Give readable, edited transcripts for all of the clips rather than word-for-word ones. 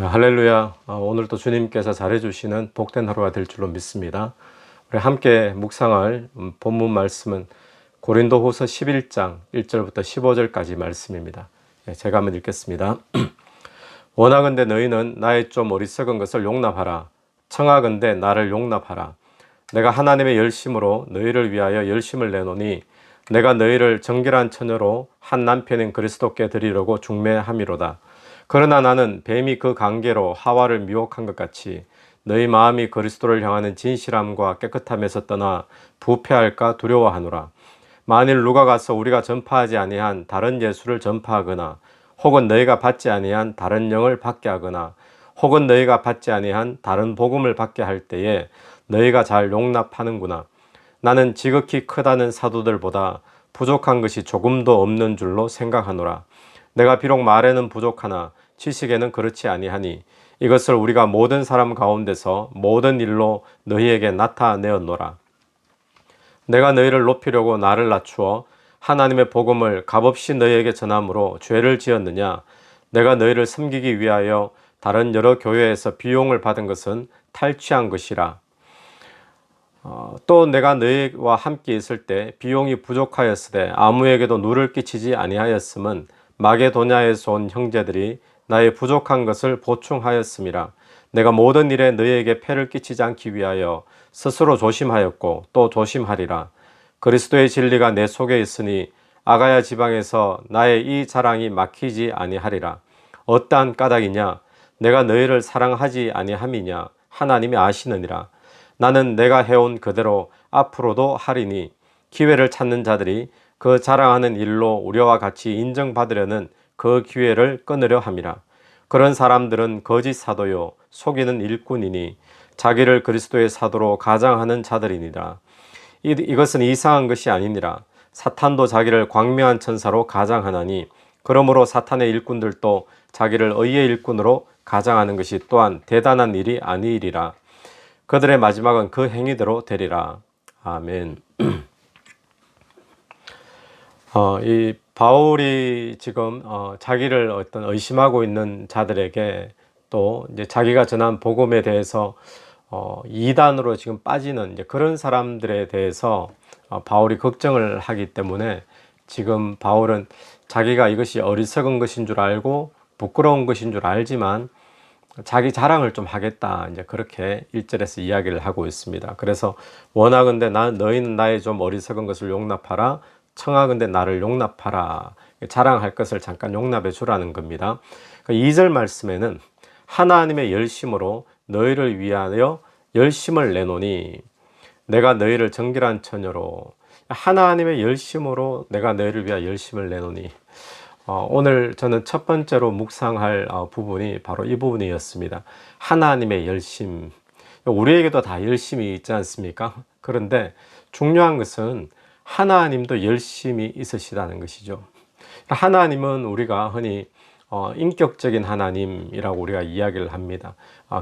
할렐루야. 오늘도 주님께서 잘해주시는 복된 하루가 될 줄로 믿습니다. 우리 함께 묵상할 본문 말씀은 고린도후서 11장 1절부터 15절까지 말씀입니다. 제가 한번 읽겠습니다. 원하건대 너희는 나의 좀 어리석은 것을 용납하라. 청하건대 나를 용납하라. 내가 하나님의 열심으로 너희를 위하여 열심을 내노니 내가 너희를 정결한 처녀로 한 남편인 그리스도께 드리려고 중매함이로다. 그러나 나는 뱀이 그 관계로 하와를 미혹한 것 같이 너희 마음이 그리스도를 향하는 진실함과 깨끗함에서 떠나 부패할까 두려워하노라. 만일 누가 가서 우리가 전파하지 아니한 다른 예수를 전파하거나 혹은 너희가 받지 아니한 다른 영을 받게 하거나 혹은 너희가 받지 아니한 다른 복음을 받게 할 때에 너희가 잘 용납하는구나. 나는 지극히 크다는 사도들보다 부족한 것이 조금도 없는 줄로 생각하노라. 내가 비록 말에는 부족하나 지식에는 그렇지 아니하니 이것을 우리가 모든 사람 가운데서 모든 일로 너희에게 나타내었노라. 내가 너희를 높이려고 나를 낮추어 하나님의 복음을 값없이 너희에게 전함으로 죄를 지었느냐? 내가 너희를 섬기기 위하여 다른 여러 교회에서 비용을 받은 것은 탈취한 것이라. 또 내가 너희와 함께 있을 때 비용이 부족하였으되 아무에게도 누를 끼치지 아니하였음은 마게도냐에서 온 형제들이 나의 부족한 것을 보충하였음이라. 내가 모든 일에 너희에게 폐를 끼치지 않기 위하여 스스로 조심하였고 또 조심하리라. 그리스도의 진리가 내 속에 있으니 아가야 지방에서 나의 이 자랑이 막히지 아니하리라. 어떠한 까닭이냐? 내가 너희를 사랑하지 아니함이냐? 하나님이 아시느니라. 나는 내가 해온 그대로 앞으로도 하리니 기회를 찾는 자들이 그 자랑하는 일로 우리와 같이 인정받으려는 그 기회를 끊으려 함이라. 그런 사람들은 거짓 사도요 속이는 일꾼이니 자기를 그리스도의 사도로 가장하는 자들이니라. 이것은 이상한 것이 아니니라. 사탄도 자기를 광명한 천사로 가장하나니 그러므로 사탄의 일꾼들도 자기를 의의 일꾼으로 가장하는 것이 또한 대단한 일이 아니리라. 그들의 마지막은 그 행위대로 되리라. 아멘. 이 바울이 지금 자기를 어떤 의심하고 있는 자들에게 또 이제 자기가 전한 복음에 대해서 이단으로 지금 빠지는 이제 그런 사람들에 대해서 바울이 걱정을 하기 때문에 지금 바울은 자기가 이것이 어리석은 것인 줄 알고 부끄러운 것인 줄 알지만 자기 자랑을 좀 하겠다, 이제 그렇게 1절에서 이야기를 하고 있습니다. 그래서 원하건대 너희는 나의 좀 어리석은 것을 용납하라. 청하건대 나를 용납하라. 자랑할 것을 잠깐 용납해 주라는 겁니다. 2절 말씀에는 하나님의 열심으로 너희를 위하여 열심을 내노니 내가 너희를 정결한 처녀로, 하나님의 열심으로 내가 너희를 위하여 열심을 내노니, 오늘 저는 첫 번째로 묵상할 부분이 바로 이 부분이었습니다. 하나님의 열심. 우리에게도 다 열심이 있지 않습니까? 그런데 중요한 것은 하나님도 열심이 있으시다는 것이죠. 하나님은 우리가 흔히 인격적인 하나님이라고 우리가 이야기를 합니다.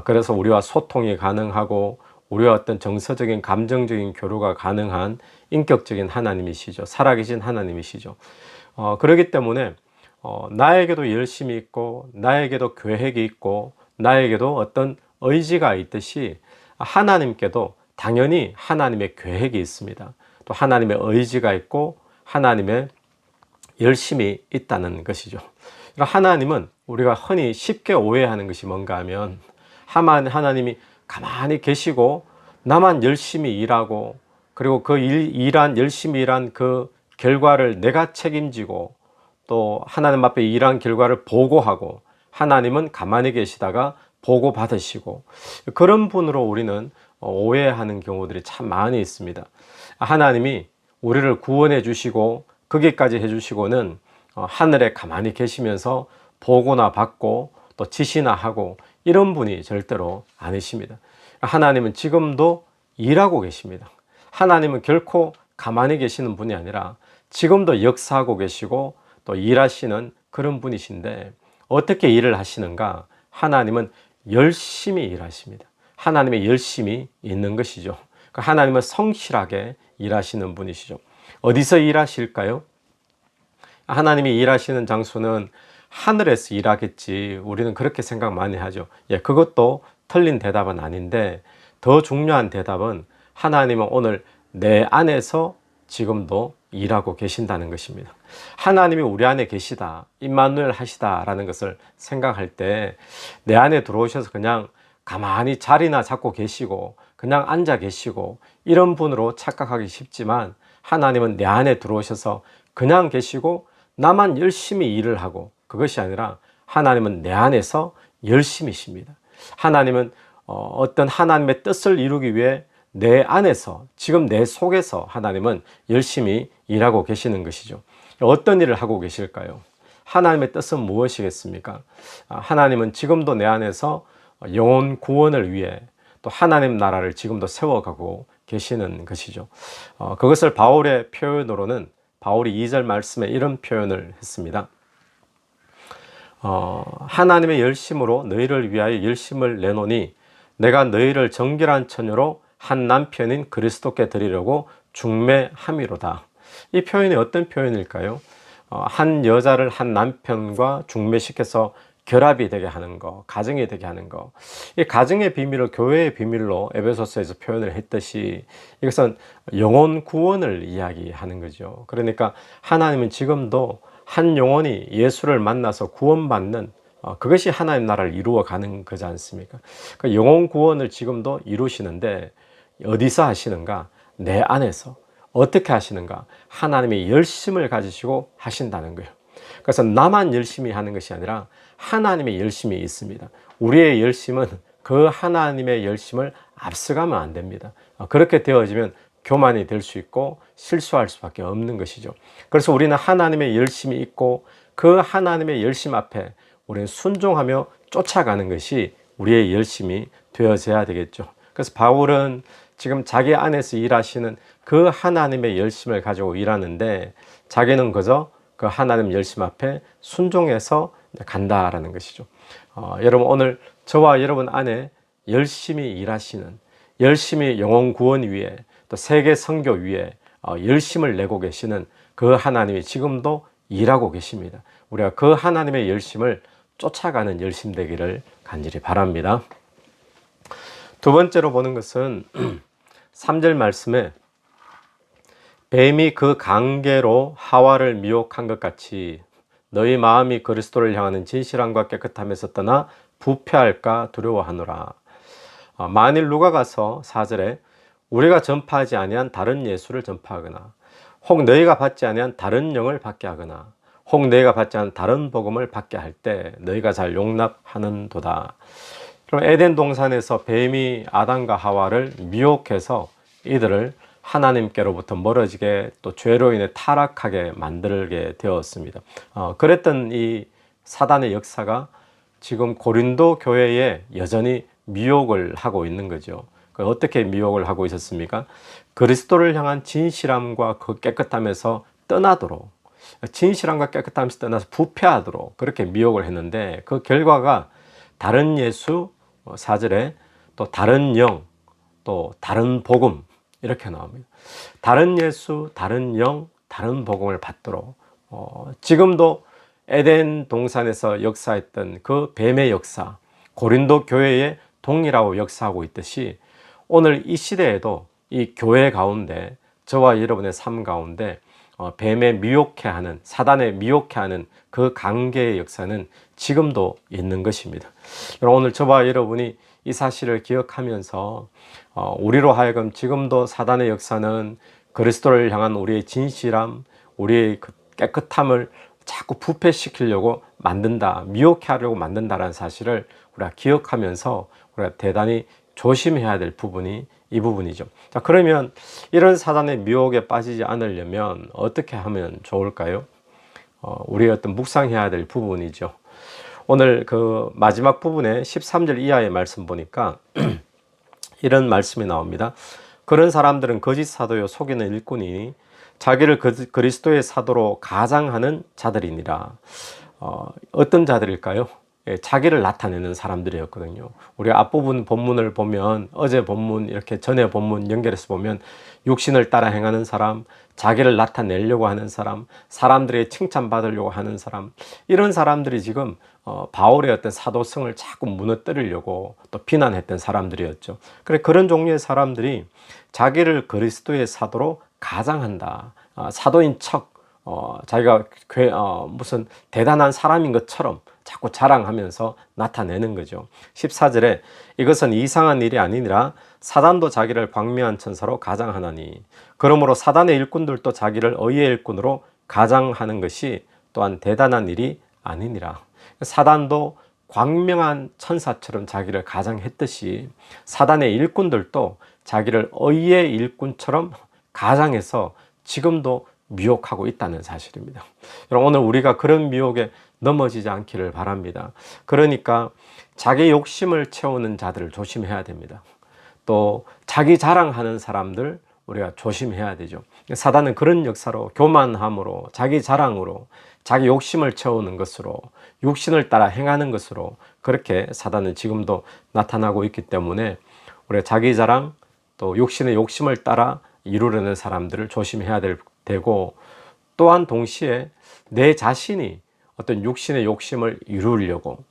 그래서 우리와 소통이 가능하고 우리와 어떤 정서적인 감정적인 교류가 가능한 인격적인 하나님이시죠. 살아계신 하나님이시죠. 그렇기 때문에 나에게도 열심이 있고 나에게도 계획이 있고 나에게도 어떤 의지가 있듯이 하나님께도 당연히 하나님의 계획이 있습니다. 또 하나님의 의지가 있고 하나님의 열심이 있다는 것이죠. 하나님은 우리가 흔히 쉽게 오해하는 것이 뭔가 하면 하나님이 가만히 계시고 나만 열심히 일하고 그리고 그 열심히 일한 그 결과를 내가 책임지고 또 하나님 앞에 일한 결과를 보고하고 하나님은 가만히 계시다가 보고 받으시고, 그런 분으로 우리는 오해하는 경우들이 참 많이 있습니다. 하나님이 우리를 구원해 주시고 거기까지 해 주시고는 하늘에 가만히 계시면서 보고나 받고 또 지시나 하고 이런 분이 절대로 아니십니다. 하나님은 지금도 일하고 계십니다. 하나님은 결코 가만히 계시는 분이 아니라 지금도 역사하고 계시고 또 일하시는 그런 분이신데, 어떻게 일을 하시는가? 하나님은 열심히 일하십니다. 하나님의 열심이 있는 것이죠. 하나님은 성실하게 일하시는 분이시죠. 어디서 일하실까요? 하나님이 일하시는 장소는 하늘에서 일하겠지. 우리는 그렇게 생각 많이 하죠. 예, 그것도 틀린 대답은 아닌데 더 중요한 대답은 하나님은 오늘 내 안에서 지금도 일하고 계신다는 것입니다. 하나님이 우리 안에 계시다, 임마누엘 하시다라는 것을 생각할 때 내 안에 들어오셔서 그냥 가만히 자리나 잡고 계시고 그냥 앉아 계시고 이런 분으로 착각하기 쉽지만 하나님은 내 안에 들어오셔서 그냥 계시고 나만 열심히 일을 하고 그것이 아니라 하나님은 내 안에서 열심히십니다. 하나님은 어떤 하나님의 뜻을 이루기 위해 내 안에서 지금 내 속에서 하나님은 열심히 일하고 계시는 것이죠. 어떤 일을 하고 계실까요? 하나님의 뜻은 무엇이겠습니까? 하나님은 지금도 내 안에서 영혼 구원을 위해 또 하나님 나라를 지금도 세워가고 계시는 것이죠. 그것을 바울의 표현으로는 바울이 2절 말씀에 이런 표현을 했습니다. 하나님의 열심으로 너희를 위하여 열심을 내노니 내가 너희를 정결한 처녀로 한 남편인 그리스도께 드리려고 중매함이로다. 이 표현이 어떤 표현일까요? 한 여자를 한 남편과 중매시켜서 결합이 되게 하는 거, 가정이 되게 하는 거. 이 가정의 비밀을 교회의 비밀로 에베소서에서 표현을 했듯이 이것은 영혼 구원을 이야기하는 거죠. 그러니까 하나님은 지금도 한 영혼이 예수를 만나서 구원받는 그것이 하나님 나라를 이루어가는 거지 않습니까? 그 영혼 구원을 지금도 이루시는데 어디서 하시는가? 내 안에서. 어떻게 하시는가? 하나님의 열심을 가지시고 하신다는 거예요. 그래서 나만 열심히 하는 것이 아니라 하나님의 열심이 있습니다. 우리의 열심은 그 하나님의 열심을 앞서가면 안 됩니다. 그렇게 되어지면 교만이 될 수 있고 실수할 수밖에 없는 것이죠. 그래서 우리는 하나님의 열심이 있고 그 하나님의 열심 앞에 우리는 순종하며 쫓아가는 것이 우리의 열심이 되어져야 되겠죠. 그래서 바울은 지금 자기 안에서 일하시는 그 하나님의 열심을 가지고 일하는데 자기는 그저 그 하나님 열심 앞에 순종해서 간다라는 것이죠. 여러분 오늘 저와 여러분 안에 열심히 일하시는, 열심히 영혼 구원 위에 또 세계 선교 위에 열심을 내고 계시는 그 하나님이 지금도 일하고 계십니다. 우리가 그 하나님의 열심을 쫓아가는 열심 되기를 간절히 바랍니다. 두 번째로 보는 것은 3절 말씀에 뱀이 그 관계로 하와를 미혹한 것 같이 너희 마음이 그리스도를 향하는 진실함과 깨끗함에서 떠나 부패할까 두려워하노라. 만일 누가 가서 4절에 우리가 전파하지 아니한 다른 예수를 전파하거나 혹 너희가 받지 아니한 다른 영을 받게 하거나 혹 너희가 받지 않은 다른 복음을 받게 할 때 너희가 잘 용납하는도다. 그럼 에덴 동산에서 뱀이 아담과 하와를 미혹해서 이들을 하나님께로부터 멀어지게 또 죄로 인해 타락하게 만들게 되었습니다. 그랬던 이 사단의 역사가 지금 고린도 교회에 여전히 미혹을 하고 있는 거죠. 어떻게 미혹을 하고 있었습니까? 그리스도를 향한 진실함과 그 깨끗함에서 떠나도록, 진실함과 깨끗함에서 떠나서 부패하도록 그렇게 미혹을 했는데 그 결과가 다른 예수 4절에 또 다른 영, 또 다른 복음 이렇게 나옵니다. 다른 예수, 다른 영, 다른 복음을 받도록 지금도 에덴 동산에서 역사했던 그 뱀의 역사, 고린도 교회에 동일하고 역사하고 있듯이 오늘 이 시대에도 이 교회 가운데 저와 여러분의 삶 가운데 뱀에 미혹해 하는, 사단에 미혹해 하는 그 관계의 역사는 지금도 있는 것입니다. 오늘 저와 여러분이 이 사실을 기억하면서 우리로 하여금 지금도 사단의 역사는 그리스도를 향한 우리의 진실함, 우리의 그 깨끗함을 자꾸 부패시키려고 만든다, 미혹해 하려고 만든다라는 사실을 우리가 기억하면서 우리가 대단히 조심해야 될 부분이 이 부분이죠. 자, 그러면 이런 사단의 미혹에 빠지지 않으려면 어떻게 하면 좋을까요? 우리가 어떤 묵상해야 될 부분이죠. 오늘 그 마지막 부분에 13절 이하의 말씀 보니까 이런 말씀이 나옵니다. 그런 사람들은 거짓 사도요 속이는 일꾼이니 자기를 그리스도의 사도로 가장하는 자들이니라. 어떤 자들일까요? 자기를 나타내는 사람들이었거든요. 우리 앞부분 본문을 보면 어제 본문 이렇게 전에 본문 연결해서 보면 육신을 따라 행하는 사람, 자기를 나타내려고 하는 사람, 사람들에게 칭찬받으려고 하는 사람, 이런 사람들이 지금 바울의 어떤 사도성을 자꾸 무너뜨리려고 또 비난했던 사람들이었죠. 그래 그런 종류의 사람들이 자기를 그리스도의 사도로 가장한다. 사도인 척 자기가 무슨 대단한 사람인 것처럼 자꾸 자랑하면서 나타내는 거죠. 14절에 이것은 이상한 일이 아니니라 사단도 자기를 광명한 천사로 가장하나니 그러므로 사단의 일꾼들도 자기를 의의 일꾼으로 가장하는 것이 또한 대단한 일이 아니니라. 사단도 광명한 천사처럼 자기를 가장했듯이 사단의 일꾼들도 자기를 의의 일꾼처럼 가장해서 지금도 미혹하고 있다는 사실입니다. 여러분, 오늘 우리가 그런 미혹에 넘어지지 않기를 바랍니다. 그러니까 자기 욕심을 채우는 자들을 조심해야 됩니다. 또 자기 자랑하는 사람들 우리가 조심해야 되죠. 사단은 그런 역사로 교만함으로 자기 자랑으로 자기 욕심을 채우는 것으로 육신을 따라 행하는 것으로 그렇게 사단은 지금도 나타나고 있기 때문에 우리가 자기 자랑 또 육신의 욕심을 따라 이루려는 사람들을 조심해야 되고 또한 동시에 내 자신이 어떤 육신의 욕심을 이루려고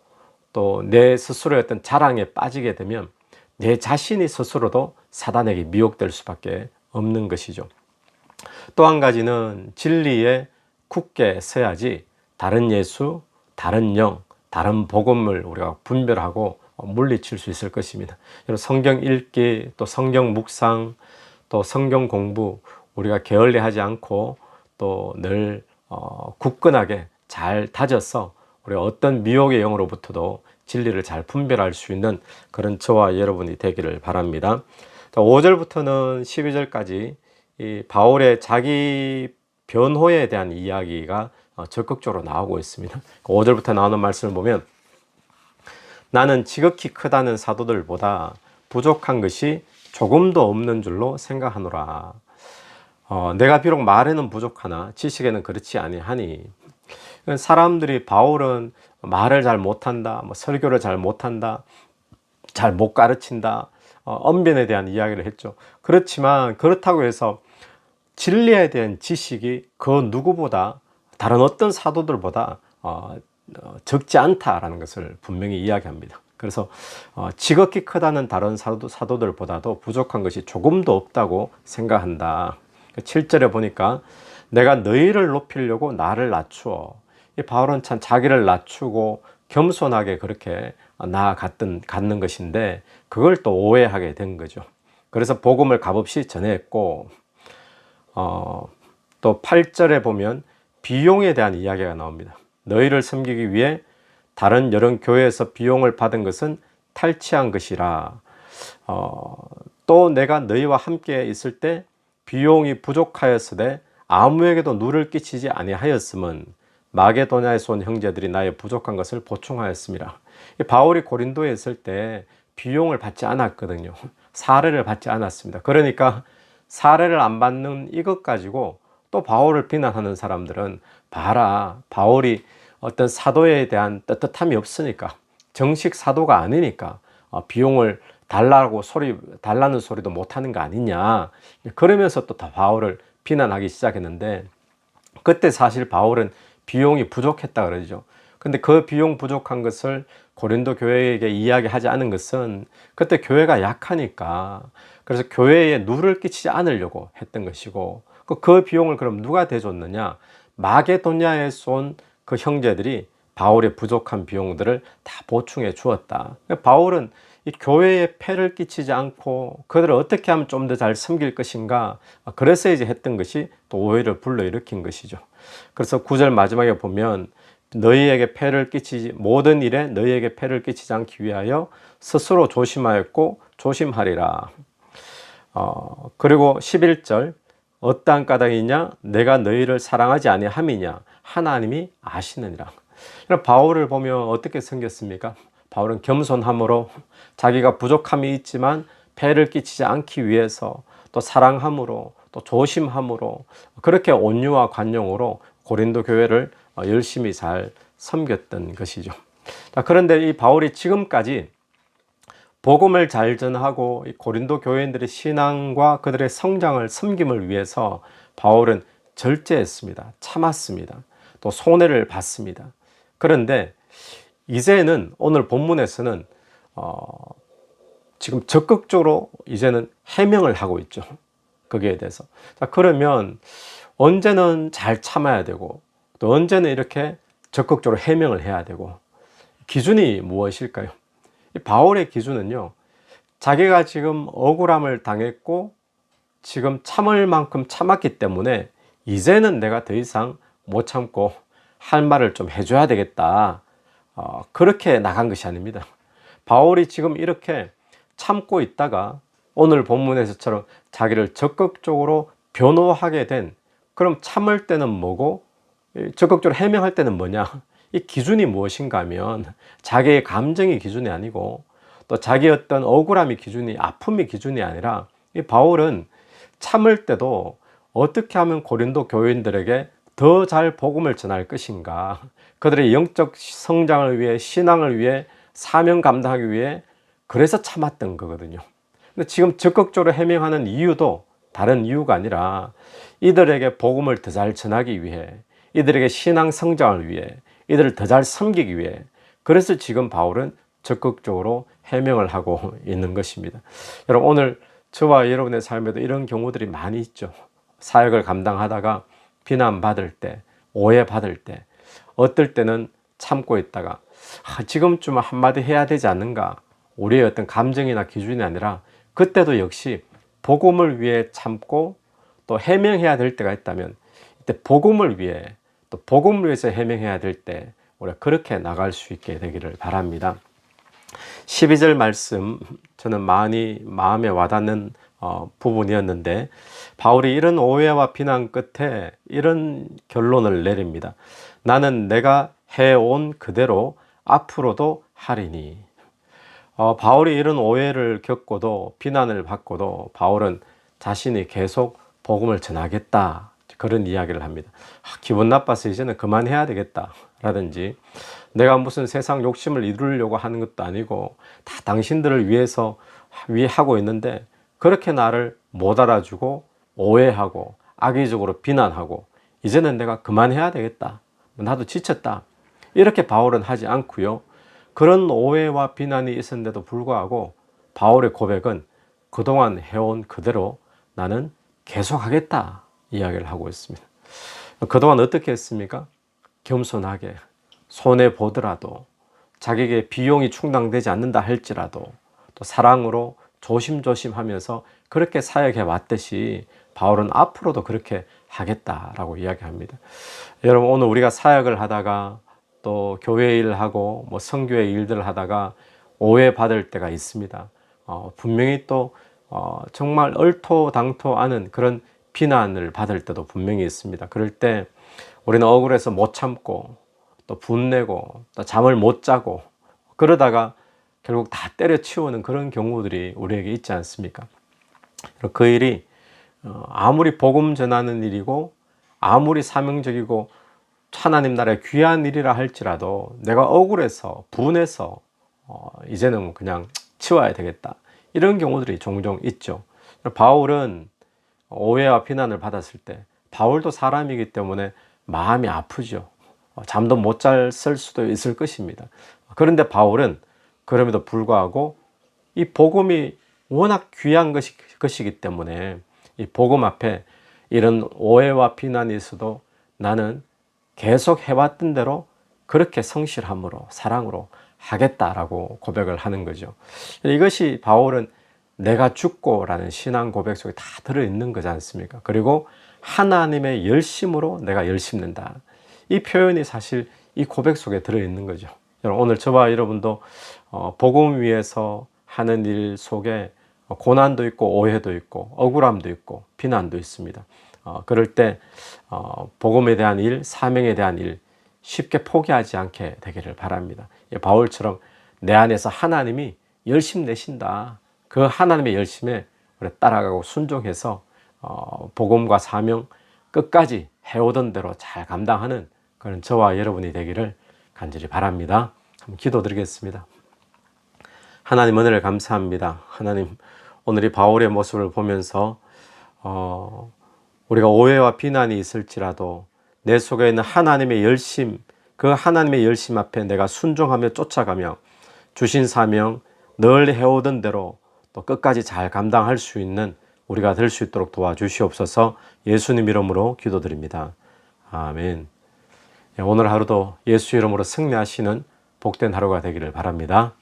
또 내 스스로의 어떤 자랑에 빠지게 되면 내 자신이 스스로도 사단에게 미혹될 수밖에 없는 것이죠. 또 한 가지는 진리에 굳게 서야지 다른 예수, 다른 영, 다른 복음을 우리가 분별하고 물리칠 수 있을 것입니다. 성경 읽기, 또 성경 묵상, 또 성경 공부 우리가 게을리하지 않고 또 늘 굳건하게 잘 다져서 우리가 어떤 미혹의 영으로부터도 진리를 잘 분별할 수 있는 그런 저와 여러분이 되기를 바랍니다. 5절부터는 12절까지 이 바울의 자기 변호에 대한 이야기가 적극적으로 나오고 있습니다. 5절부터 나오는 말씀을 보면 나는 지극히 크다는 사도들보다 부족한 것이 조금도 없는 줄로 생각하노라. 내가 비록 말에는 부족하나 지식에는 그렇지 아니하니. 사람들이 바울은 말을 잘 못한다, 설교를 잘 못한다, 잘 못 가르친다, 언변에 대한 이야기를 했죠. 그렇지만 그렇다고 해서 진리에 대한 지식이 그 누구보다 다른 어떤 사도들보다 적지 않다라는 것을 분명히 이야기합니다. 그래서 지극히 크다는 다른 사도들보다도 부족한 것이 조금도 없다고 생각한다. 7절에 보니까 내가 너희를 높이려고 나를 낮추어. 이 바울은 참 자기를 낮추고 겸손하게 그렇게 나아갔는 것인데 그걸 또 오해하게 된 거죠. 그래서 복음을 값없이 전했고 또 8절에 보면 비용에 대한 이야기가 나옵니다. 너희를 섬기기 위해 다른 여러 교회에서 비용을 받은 것은 탈취한 것이라. 또 내가 너희와 함께 있을 때 비용이 부족하였으되 아무에게도 누를 끼치지 아니하였음은 마게도냐에서 온 형제들이 나의 부족한 것을 보충하였습니다. 바울이 고린도에 있을 때 비용을 받지 않았거든요. 사례를 받지 않았습니다. 그러니까 사례를 안 받는 이것 가지고 또 바울을 비난하는 사람들은 봐라, 바울이 어떤 사도에 대한 떳떳함이 없으니까, 정식 사도가 아니니까 비용을 달라는 소리도 못하는 거 아니냐, 그러면서 또 다 바울을 비난하기 시작했는데, 그때 사실 바울은 비용이 부족했다 그러죠. 근데 그 비용 부족한 것을 고린도 교회에게 이야기하지 않은 것은 그때 교회가 약하니까, 그래서 교회에 누를 끼치지 않으려고 했던 것이고, 그 비용을 그럼 누가 대줬느냐? 마게도냐에서 온 그 형제들이 바울의 부족한 비용들을 다 보충해 주었다. 바울은 이 교회에 폐를 끼치지 않고 그들을 어떻게 하면 좀 더 잘 섬길 것인가, 그래서 이제 했던 것이 또 오해를 불러일으킨 것이죠. 그래서 9절 마지막에 보면 너희에게 폐를 끼치지, 모든 일에 너희에게 폐를 끼치지 않기 위하여 스스로 조심하였고 조심하리라. 그리고 11절 어떠한 까닭이냐? 내가 너희를 사랑하지 아니함이냐? 하나님이 아시느니라. 바울을 보면 어떻게 생겼습니까? 바울은 겸손함으로, 자기가 부족함이 있지만 폐를 끼치지 않기 위해서, 또 사랑함으로, 또 조심함으로, 그렇게 온유와 관용으로 고린도 교회를 열심히 잘 섬겼던 것이죠. 자, 그런데 이 바울이 지금까지 복음을 잘 전하고 이 고린도 교회인들의 신앙과 그들의 성장을 섬김을 위해서 바울은 절제했습니다. 참았습니다. 또 손해를 봤습니다. 그런데 이제는 오늘 본문에서는 지금 적극적으로 이제는 해명을 하고 있죠. 거기에 대해서. 자, 그러면 언제는 잘 참아야 되고 또 언제는 이렇게 적극적으로 해명을 해야 되고 기준이 무엇일까요? 바울의 기준은요, 자기가 지금 억울함을 당했고 지금 참을 만큼 참았기 때문에 이제는 내가 더 이상 못 참고 할 말을 좀 해줘야 되겠다. 그렇게 나간 것이 아닙니다. 바울이 지금 이렇게 참고 있다가 오늘 본문에서처럼 자기를 적극적으로 변호하게 된, 그럼 참을 때는 뭐고 적극적으로 해명할 때는 뭐냐? 이 기준이 무엇인가 하면 자기의 감정이 기준이 아니고 또 자기의 어떤 억울함이 기준이, 아픔이 기준이 아니라 이 바울은 참을 때도 어떻게 하면 고린도 교인들에게 더 잘 복음을 전할 것인가, 그들의 영적 성장을 위해, 신앙을 위해, 사명 감당하기 위해, 그래서 참았던 거거든요. 근데 지금 적극적으로 해명하는 이유도 다른 이유가 아니라 이들에게 복음을 더 잘 전하기 위해, 이들에게 신앙 성장을 위해, 이들을 더 잘 섬기기 위해, 그래서 지금 바울은 적극적으로 해명을 하고 있는 것입니다. 여러분, 오늘 저와 여러분의 삶에도 이런 경우들이 많이 있죠. 사역을 감당하다가 비난받을 때, 오해받을 때, 어떨 때는 참고 있다가 지금쯤 한마디 해야 되지 않는가, 우리의 어떤 감정이나 기준이 아니라 그때도 역시 복음을 위해 참고 또 해명해야 될 때가 있다면 이때 복음을 위해, 또 복음을 위해서 해명해야 될 때 우리가 그렇게 나갈 수 있게 되기를 바랍니다. 12절 말씀, 저는 많이 마음에 와닿는 부분이었는데 바울이 이런 오해와 비난 끝에 이런 결론을 내립니다. 나는 내가 해온 그대로 앞으로도 하리니. 바울이 이런 오해를 겪고도 비난을 받고도 바울은 자신이 계속 복음을 전하겠다, 그런 이야기를 합니다. 기분 나빠서 이제는 그만해야 되겠다 라든지, 내가 무슨 세상 욕심을 이루려고 하는 것도 아니고 다 당신들을 위해서 하고 있는데 그렇게 나를 못 알아주고 오해하고 악의적으로 비난하고 이제는 내가 그만해야 되겠다, 나도 지쳤다, 이렇게 바울은 하지 않고요. 그런 오해와 비난이 있었는데도 불구하고 바울의 고백은 그동안 해온 그대로 나는 계속하겠다 이야기를 하고 있습니다. 그동안 어떻게 했습니까? 겸손하게, 손해보더라도, 자기에게 비용이 충당되지 않는다 할지라도 또 사랑으로 조심조심 하면서 그렇게 사역해 왔듯이 바울은 앞으로도 그렇게 하겠다라고 이야기합니다. 여러분, 오늘 우리가 사역을 하다가 또 교회 일을 하고 뭐 선교회 일들을 하다가 오해받을 때가 있습니다. 분명히 또 정말 얼토당토 않은 그런 비난을 받을 때도 분명히 있습니다. 그럴 때 우리는 억울해서 못 참고 또 분내고 또 잠을 못 자고 그러다가 결국 다 때려치우는 그런 경우들이 우리에게 있지 않습니까? 그 일이 아무리 복음 전하는 일이고 아무리 사명적이고 하나님 나라의 귀한 일이라 할지라도 내가 억울해서 분해서 이제는 그냥 치워야 되겠다, 이런 경우들이 종종 있죠. 바울은 오해와 비난을 받았을 때 바울도 사람이기 때문에 마음이 아프죠. 잠도 못 잘 수도 있을 것입니다. 그런데 바울은 그럼에도 불구하고 이 복음이 워낙 귀한 것이기 때문에 이 복음 앞에 이런 오해와 비난이 있어도 나는 계속 해왔던 대로 그렇게 성실함으로 사랑으로 하겠다라고 고백을 하는 거죠. 이것이 바울은 내가 죽고 라는 신앙 고백 속에 다 들어있는 거지 않습니까? 그리고 하나님의 열심으로 내가 열심는다, 이 표현이 사실 이 고백 속에 들어있는 거죠. 오늘 저와 여러분도 복음 위해서 하는 일 속에 고난도 있고 오해도 있고 억울함도 있고 비난도 있습니다. 그럴 때 복음에 대한 일, 사명에 대한 일 쉽게 포기하지 않게 되기를 바랍니다. 바울처럼 내 안에서 하나님이 열심 내신다, 그 하나님의 열심에 우리 따라가고 순종해서 복음과 사명 끝까지 해오던 대로 잘 감당하는 그런 저와 여러분이 되기를 간절히 바랍니다. 기도드리겠습니다. 하나님 은혜를 감사합니다. 하나님 오늘 이 바울의 모습을 보면서 우리가 오해와 비난이 있을지라도 내 속에 있는 하나님의 열심, 그 하나님의 열심 앞에 내가 순종하며 쫓아가며 주신 사명 늘 해오던 대로 또 끝까지 잘 감당할 수 있는 우리가 될 수 있도록 도와주시옵소서. 예수님 이름으로 기도드립니다. 아멘. 오늘 하루도 예수 이름으로 승리하시는 복된 하루가 되기를 바랍니다.